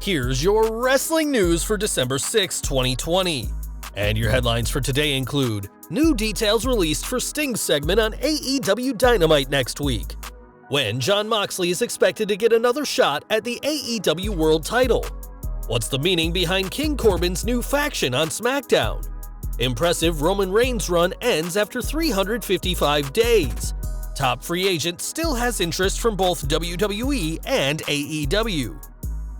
Here's your wrestling news for December 6, 2020. And your headlines for today include new details released for Sting's segment on AEW Dynamite next week, when Jon Moxley is expected to get another shot at the AEW World title, what's the meaning behind King Corbin's new faction on Smackdown, impressive Roman Reigns run ends after 355 days, top free agent still has interest from both WWE and AEW.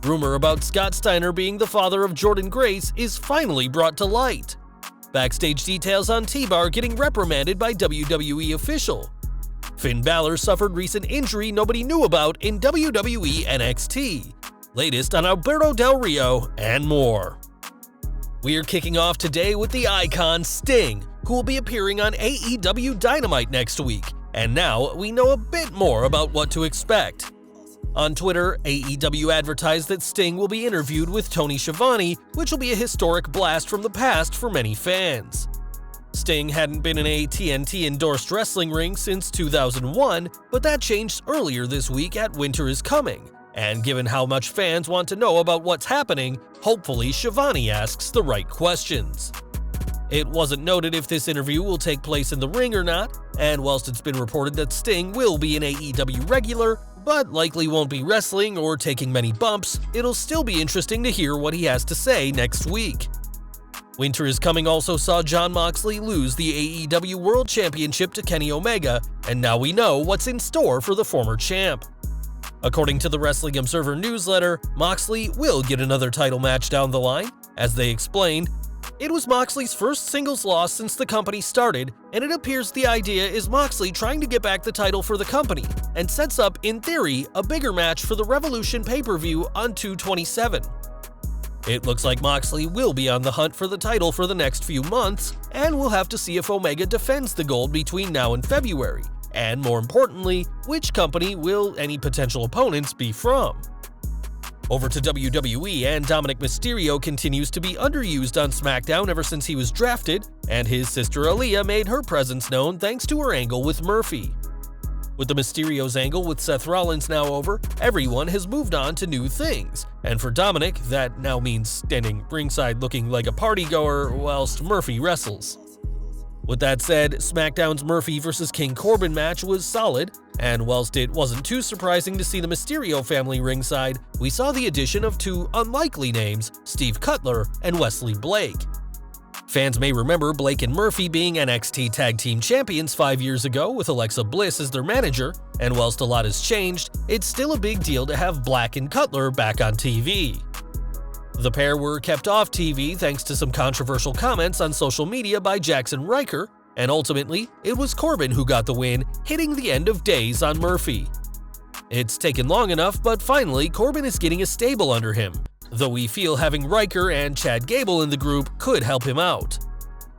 Rumor about Scott Steiner being the father of Jordynne Grace is finally brought to light. Backstage details on T-Bar getting reprimanded by WWE official. Finn Balor suffered recent injury nobody knew about in WWE NXT. Latest on Alberto Del Rio and more. We're kicking off today with the icon Sting, who will be appearing on AEW Dynamite next week. And now we know a bit more about what to expect. On Twitter, AEW advertised that Sting will be interviewed with Tony Schiavone, which will be a historic blast from the past for many fans. Sting hadn't been in a TNT-endorsed wrestling ring since 2001, but that changed earlier this week at Winter is Coming. And given how much fans want to know about what's happening, hopefully Schiavone asks the right questions. It wasn't noted if this interview will take place in the ring or not, and whilst it's been reported that Sting will be an AEW regular, but likely won't be wrestling or taking many bumps, it'll still be interesting to hear what he has to say next week. Winter is Coming also saw Jon Moxley lose the AEW World Championship to Kenny Omega, and now we know what's in store for the former champ. According to the Wrestling Observer newsletter, Moxley will get another title match down the line. As they explained, it was Moxley's first singles loss since the company started, and it appears the idea is Moxley trying to get back the title for the company, and sets up, in theory, a bigger match for the Revolution pay-per-view on 2/27. It looks like Moxley will be on the hunt for the title for the next few months, and we'll have to see if Omega defends the gold between now and February, and more importantly, which company will any potential opponents be from. Over to WWE, and Dominic Mysterio continues to be underused on SmackDown ever since he was drafted, and his sister Aaliyah made her presence known thanks to her angle with Murphy. With the Mysterio's angle with Seth Rollins now over, everyone has moved on to new things, and for Dominic, that now means standing ringside looking like a partygoer whilst Murphy wrestles. With that said, SmackDown's Murphy vs. King Corbin match was solid, and whilst it wasn't too surprising to see the Mysterio family ringside, we saw the addition of two unlikely names, Steve Cutler and Wesley Blake. Fans may remember Blake and Murphy being NXT Tag Team Champions 5 years ago with Alexa Bliss as their manager, and whilst a lot has changed, it's still a big deal to have Black and Cutler back on TV. The pair were kept off TV thanks to some controversial comments on social media by Jackson Riker, and ultimately, it was Corbin who got the win, hitting the end of days on Murphy. It's taken long enough, but finally, Corbin is getting a stable under him, though we feel having Riker and Chad Gable in the group could help him out.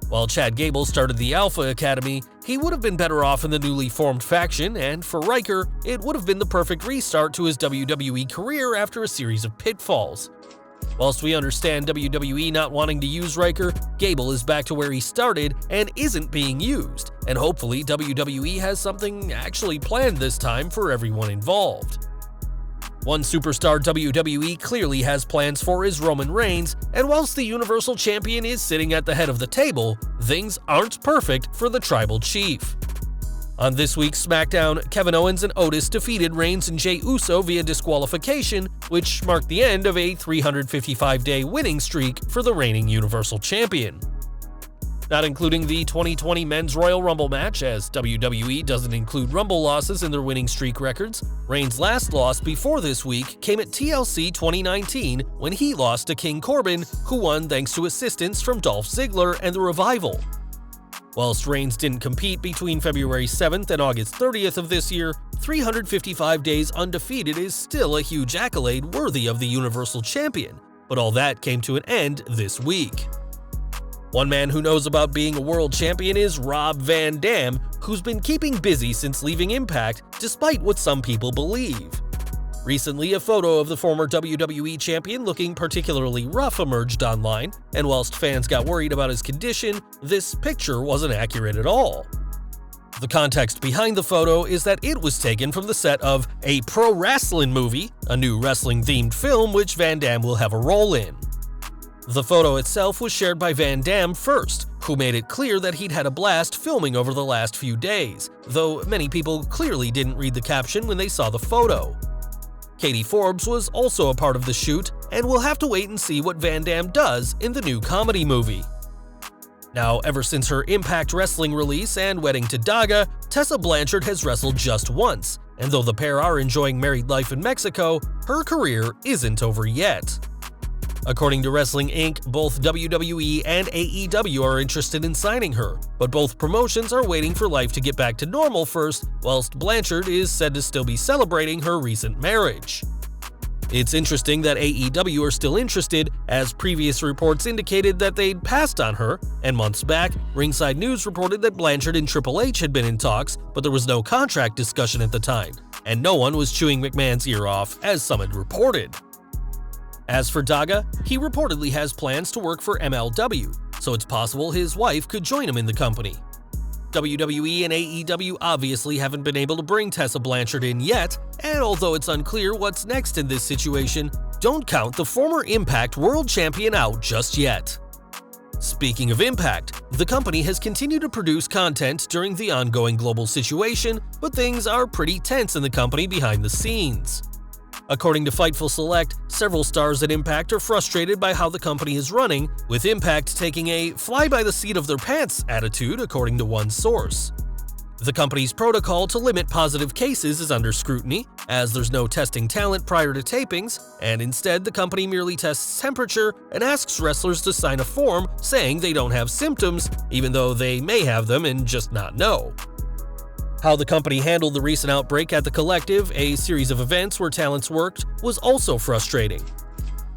While Chad Gable started the Alpha Academy, he would have been better off in the newly formed faction, and for Riker, it would have been the perfect restart to his WWE career after a series of pitfalls. Whilst we understand WWE not wanting to use Riker, Gable is back to where he started and isn't being used, and hopefully WWE has something actually planned this time for everyone involved. One superstar WWE clearly has plans for is Roman Reigns, and whilst the Universal Champion is sitting at the head of the table, things aren't perfect for the Tribal Chief. On this week's SmackDown, Kevin Owens and Otis defeated Reigns and Jey Uso via disqualification, which marked the end of a 355-day winning streak for the reigning Universal Champion. Not including the 2020 Men's Royal Rumble match, as WWE doesn't include Rumble losses in their winning streak records, Reigns' last loss before this week came at TLC 2019 when he lost to King Corbin, who won thanks to assistance from Dolph Ziggler and The Revival. Whilst Reigns didn't compete between February 7th and August 30th of this year, 355 days undefeated is still a huge accolade worthy of the Universal Champion, but all that came to an end this week. One man who knows about being a world champion is Rob Van Dam, who's been keeping busy since leaving Impact, despite what some people believe. Recently, a photo of the former WWE champion looking particularly rough emerged online, and whilst fans got worried about his condition, this picture wasn't accurate at all. The context behind the photo is that it was taken from the set of a pro wrestling movie, a new wrestling-themed film which Van Damme will have a role in. The photo itself was shared by Van Damme first, who made it clear that he'd had a blast filming over the last few days, though many people clearly didn't read the caption when they saw the photo. Katie Forbes was also a part of the shoot, and we'll have to wait and see what Van Damme does in the new comedy movie. Now, ever since her Impact Wrestling release and wedding to Daga, Tessa Blanchard has wrestled just once, and though the pair are enjoying married life in Mexico, her career isn't over yet. According to Wrestling Inc., both WWE and AEW are interested in signing her, but both promotions are waiting for life to get back to normal first, whilst Blanchard is said to still be celebrating her recent marriage. It's interesting that AEW are still interested, as previous reports indicated that they'd passed on her, and months back, Ringside News reported that Blanchard and Triple H had been in talks, but there was no contract discussion at the time, and no one was chewing McMahon's ear off, as some had reported. As for Daga, he reportedly has plans to work for MLW, so it's possible his wife could join him in the company. WWE and AEW obviously haven't been able to bring Tessa Blanchard in yet, and although it's unclear what's next in this situation, don't count the former Impact World Champion out just yet. Speaking of Impact, the company has continued to produce content during the ongoing global situation, but things are pretty tense in the company behind the scenes. According to Fightful Select, several stars at Impact are frustrated by how the company is running, with Impact taking a fly-by-the-seat-of-their-pants attitude, according to one source. The company's protocol to limit positive cases is under scrutiny, as there's no testing talent prior to tapings, and instead the company merely tests temperature and asks wrestlers to sign a form saying they don't have symptoms, even though they may have them and just not know. How the company handled the recent outbreak at the Collective, a series of events where talents worked, was also frustrating.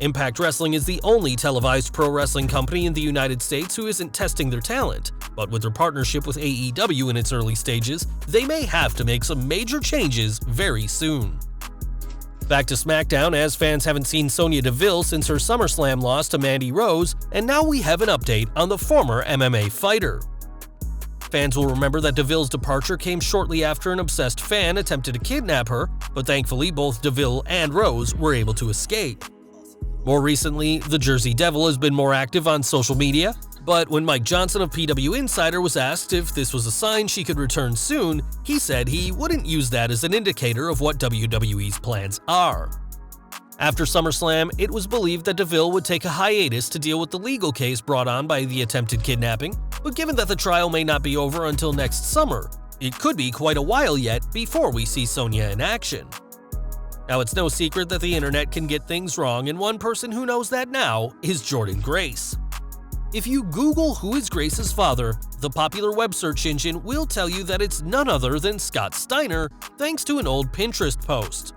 Impact Wrestling is the only televised pro wrestling company in the United States who isn't testing their talent, but with their partnership with AEW in its early stages, they may have to make some major changes very soon. Back to Smackdown, as fans haven't seen Sonya Deville since her SummerSlam loss to Mandy Rose, and now we have an update on the former MMA fighter. Fans will remember that Deville's departure came shortly after an obsessed fan attempted to kidnap her, but thankfully both Deville and Rose were able to escape. More recently, the Jersey Devil has been more active on social media, but when Mike Johnson of PW Insider was asked if this was a sign she could return soon, he said he wouldn't use that as an indicator of what WWE's plans are. After SummerSlam, it was believed that Deville would take a hiatus to deal with the legal case brought on by the attempted kidnapping, but given that the trial may not be over until next summer, it could be quite a while yet before we see Sonya in action. Now, it's no secret that the internet can get things wrong, and one person who knows that now is Jordynne Grace. If you Google who is Grace's father, the popular web search engine will tell you that it's none other than Scott Steiner, thanks to an old Pinterest post.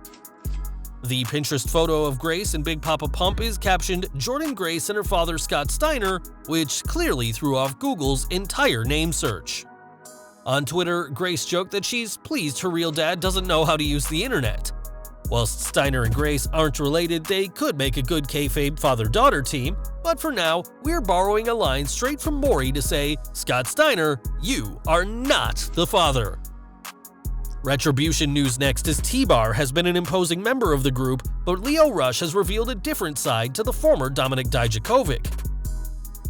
The Pinterest photo of Grace and Big Papa Pump is captioned Jordynne Grace and her father Scott Steiner, which clearly threw off Google's entire name search. On Twitter, Grace joked that she's pleased her real dad doesn't know how to use the internet. Whilst Steiner and Grace aren't related, they could make a good kayfabe father-daughter team, but for now, we're borrowing a line straight from Maury to say, Scott Steiner, you are not the father. Retribution news next, as T-Bar has been an imposing member of the group, but Lio Rush has revealed a different side to the former Dominik Dijakovic.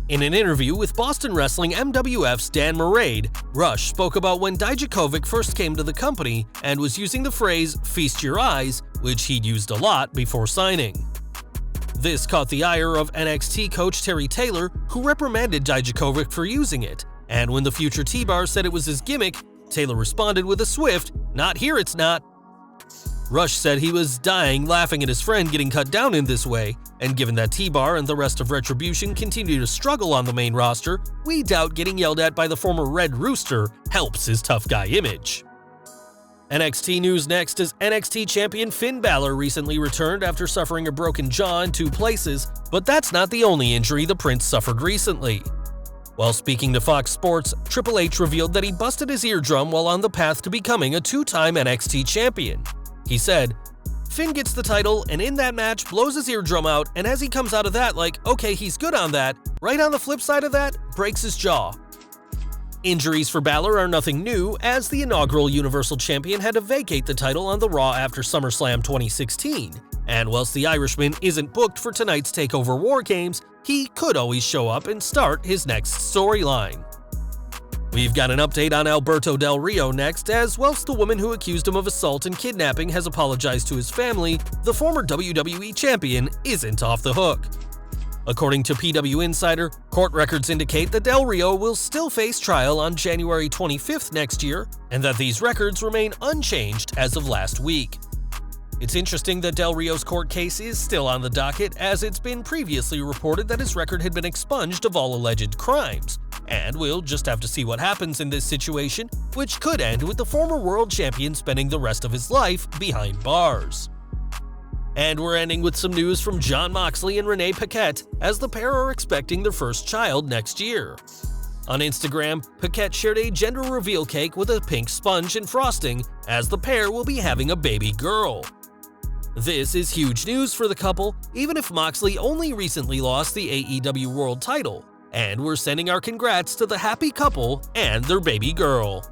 In an interview with Boston Wrestling MWF's Dan Marade, Rush spoke about when Dijakovic first came to the company and was using the phrase "feast your eyes," which he'd used a lot before signing. This caught the ire of NXT coach Terry Taylor, who reprimanded Dijakovic for using it, and when the future T-Bar said it was his gimmick, Taylor responded with a swift, "Not here, it's not." Rush said he was dying laughing at his friend getting cut down in this way, and given that T-Bar and the rest of Retribution continue to struggle on the main roster, we doubt getting yelled at by the former Red Rooster helps his tough guy image. NXT news next, as NXT champion Finn Balor recently returned after suffering a broken jaw in 2 places, but that's not the only injury the Prince suffered recently. While speaking to Fox Sports, Triple H revealed that he busted his eardrum while on the path to becoming a 2-time NXT champion. He said, "Finn gets the title and in that match blows his eardrum out, and as he comes out of that like, okay, he's good on that, right on the flip side of that, breaks his jaw." Injuries for Balor are nothing new, as the inaugural Universal Champion had to vacate the title on the Raw after SummerSlam 2016, and whilst the Irishman isn't booked for tonight's TakeOver War Games, he could always show up and start his next storyline. We've got an update on Alberto Del Rio next, as whilst the woman who accused him of assault and kidnapping has apologized to his family, the former WWE Champion isn't off the hook. According to PW Insider, court records indicate that Del Rio will still face trial on January 25th next year, and that these records remain unchanged as of last week. It's interesting that Del Rio's court case is still on the docket, as it's been previously reported that his record had been expunged of all alleged crimes, and we'll just have to see what happens in this situation, which could end with the former world champion spending the rest of his life behind bars. And we're ending with some news from Jon Moxley and Renee Paquette, as the pair are expecting their first child next year. On Instagram, Paquette shared a gender reveal cake with a pink sponge and frosting, as the pair will be having a baby girl. This is huge news for the couple, even if Moxley only recently lost the AEW World title, and we're sending our congrats to the happy couple and their baby girl.